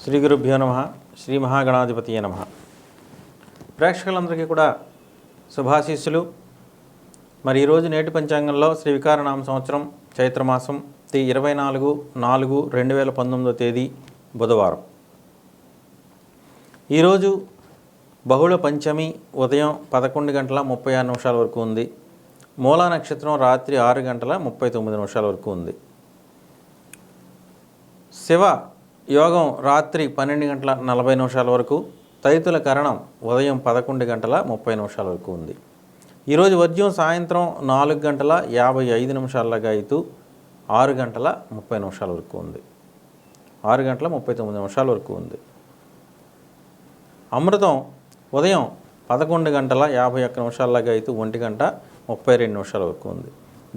శ్రీ గురుభ్యో నమః. శ్రీ మహాగణాధిపతియే నమః. ప్రేక్షకులందరికీ కూడా శుభాశీస్సులు. మరి ఈరోజు నేటి పంచాంగంలో శ్రీ వికారనామ సంవత్సరం చైత్రమాసం 24/4/2019 తేదీ బుధవారం. ఈరోజు బహుళ పంచమి ఉదయం 11:36 వరకు ఉంది. మూలా నక్షత్రం రాత్రి 6:39 వరకు ఉంది. శివ యోగం రాత్రి 12:40 వరకు, తైతుల కరణం ఉదయం 11:30 వరకు ఉంది. ఈరోజు వర్జ్యం సాయంత్రం 4:55 అయితే 6:30 వరకు ఉంది. 6:39 వరకు ఉంది. అమృతం ఉదయం 11:51 అయితే 1:32 వరకు ఉంది.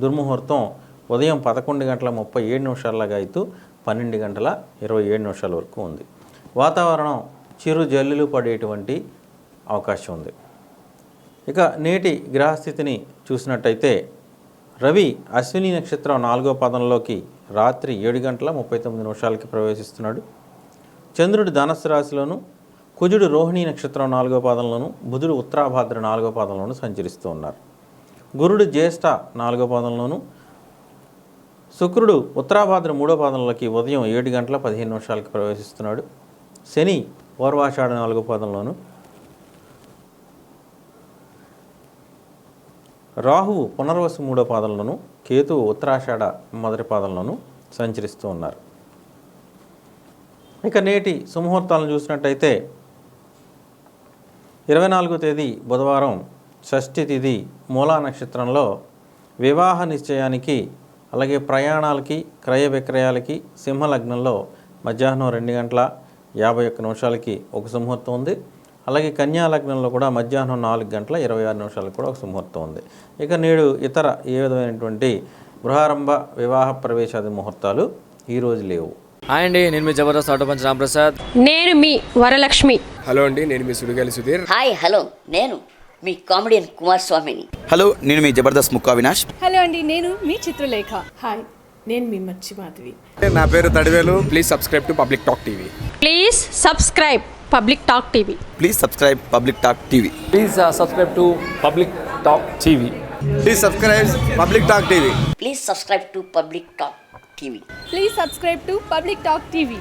దుర్ముహూర్తం ఉదయం 11:37 అయితే 12:27 వరకు ఉంది. వాతావరణం చిరు జల్లులు పడేటువంటి అవకాశం ఉంది. ఇక నేటి గ్రహస్థితిని చూసినట్టయితే రవి అశ్విని నక్షత్రం 4వ పాదంలోకి రాత్రి 7:39 ప్రవేశిస్తున్నాడు. చంద్రుడు ధనస్సు రాశిలోను, కుజుడు రోహిణీ నక్షత్రం 4వ పాదంలోను, బుధుడు ఉత్తరాభాద్ర 4వ పాదంలోను సంచరిస్తూ ఉన్నారు. గురుడు జ్యేష్ఠ 4వ పాదంలోను, శుక్రుడు ఉత్తరాభాద్ర 3వ పాదంలోకి ఉదయం 7:15 ప్రవేశిస్తున్నాడు. శని పూర్వాషాఢ 4వ పాదంలోను, రాహువు పునర్వసు 3వ పాదంలోను, కేతువు ఉత్తరాషాఢ 1వ పాదంలోను సంచరిస్తూ ఉన్నారు. ఇక నేటి సుముహూర్తాలను చూసినట్టయితే 24వ తేదీ బుధవారం షష్ఠి తిథి మూలా నక్షత్రంలో వివాహ నిశ్చయానికి, అలాగే ప్రయాణాలకి, క్రయ విక్రయాలకి సింహలగ్నంలో మధ్యాహ్నం 2:51 ఒక సుముహూర్తం ఉంది. అలాగే కన్యా లగ్నంలో కూడా మధ్యాహ్నం 4:26 కూడా ఒక సుముహూర్తం ఉంది. ఇక నేడు ఇతర ఏ విధమైనటువంటి గృహారంభ వివాహ ప్రవేశాది ముహూర్తాలు ఈరోజు లేవు. హాయ్ అండి, నేను మీ జబర్దస్త్ ఆటో పంచ్ రాంప్రసాద్. నేను మీ వరలక్ష్మి. హలో అండి, నేను మీ సుడిగాలి సుధీర్. హాయ్ హలో, నేను మీ కామెడియన్ కుమార్ స్వామిని. హలో, నేను మీ జబర్దస్త్ ముక్కా వినాష్. హలో అండి, నేను మీ చిత్రలేఖ. హాయ్, నేను మీ మచ్చి మాధవి. నా పేరు Thadivelu. Please subscribe to public talk TV. Please subscribe public talk TV. Please subscribe public talk TV. Please subscribe to public talk TV. Please subscribe public talk TV. Please subscribe to public talk TV. Please subscribe to public talk TV.